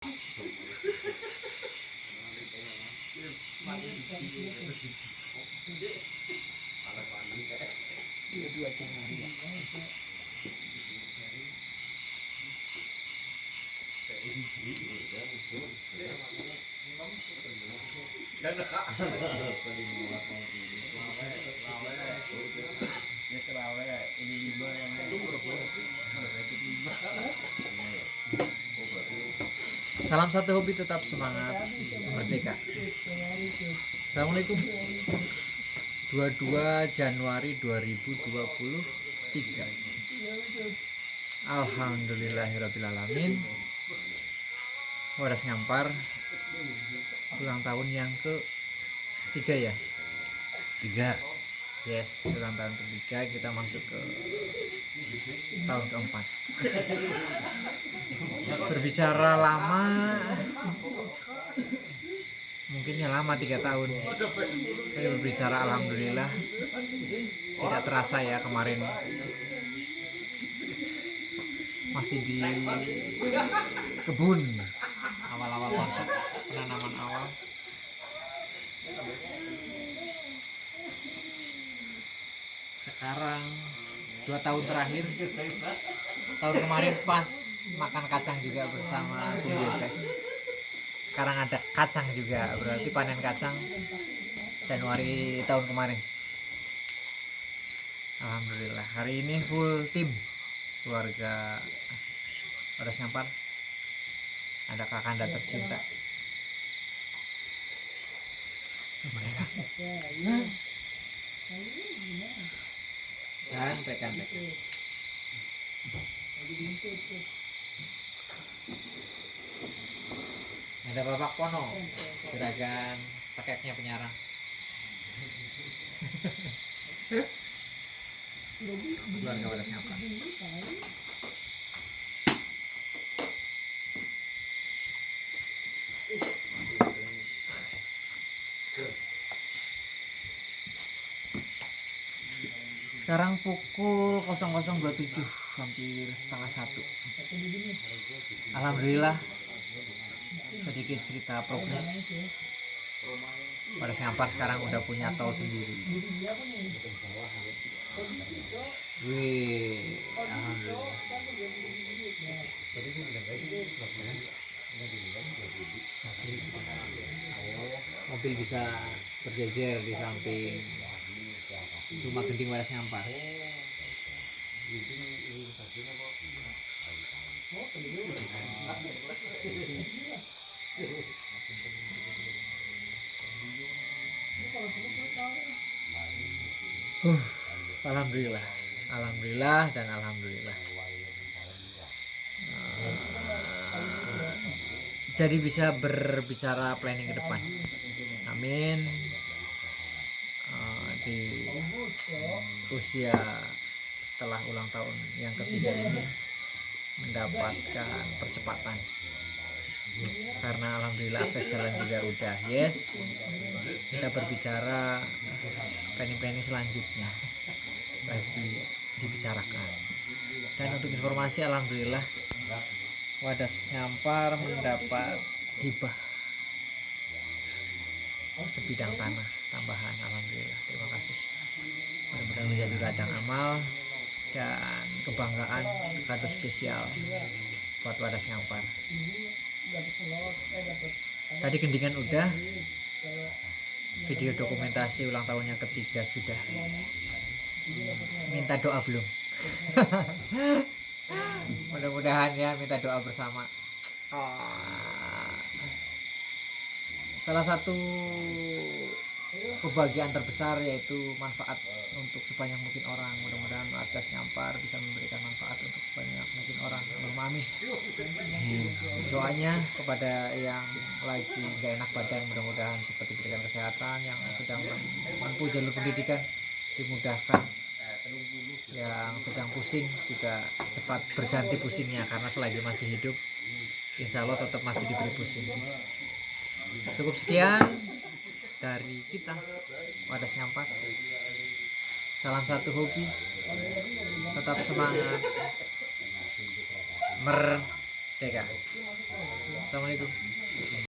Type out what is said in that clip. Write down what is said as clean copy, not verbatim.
Dua Januari ya. Salam satu hobi, tetap semangat merdeka. Assalamualaikum. 22 Januari 2023. Alhamdulillahirrabbilalamin. Wadas Ngampar ulang tahun yang ke-3 ya? 3. Yes, ulang tahun ke-3, kita masuk ke tahun ke-4. Berbicara lama, mungkinnya lama 3 tahun. Tapi berbicara alhamdulillah tidak terasa ya, kemarin masih di kebun, awal-awal masuk penanaman awal. Sekarang 2 tahun terakhir, tahun kemarin pas makan kacang juga bersama Bumbutes. Sekarang ada kacang juga, berarti panen kacang Januari tahun kemarin. Alhamdulillah, hari ini full tim keluarga Wadas Ngampar. Ada kakanda tercinta. Mereka dan rekan-rekan. Ada Bapak Pono, juragan paketnya penyarang. Keluarga Wadas Ngampar. Sekarang pukul 00.27, hampir setengah 1. Alhamdulillah, sedikit cerita progres. Wadas Ngampar sekarang udah punya tol sendiri. Wih, alhamdulillah. Mobil bisa berjejer di samping rumah gending Wadas Ngampar. Alhamdulillah, alhamdulillah dan alhamdulillah. Jadi bisa berbicara planning ke depan. Amin. Di usia setelah ulang tahun yang ketiga ini mendapatkan percepatan, karena alhamdulillah akses jalan juga udah. Yes, kita berbicara planning selanjutnya lagi dibicarakan. Dan untuk informasi, alhamdulillah Wadas Ngampar mendapat hibah sebidang tanah tambahan. Alhamdulillah, terima kasih. Mudah-mudahan menjadi ladang amal dan kebanggaan, kado spesial buat Wadas Ngampar. Tadi gendingan udah, video dokumentasi ulang tahun yang ketiga sudah. Minta doa belum? Mudah-mudahan ya, minta doa bersama. Salah satu kebahagiaan terbesar yaitu manfaat untuk sebanyak mungkin orang. Mudah-mudahan Wadas Ngampar bisa memberikan manfaat untuk sebanyak mungkin orang. Amin. Doanya kepada yang lagi gak enak badan, mudah-mudahan cepat diberikan kesehatan. Yang sedang menempuh jalur pendidikan dimudahkan. Yang sedang pusing juga cepat berganti pusingnya, karena selagi masih hidup insya Allah tetap masih diberi pusing sih. Cukup sekian dari kita, Wadas Ngampar. Salam satu hobi, tetap semangat merdeka. Assalamualaikum.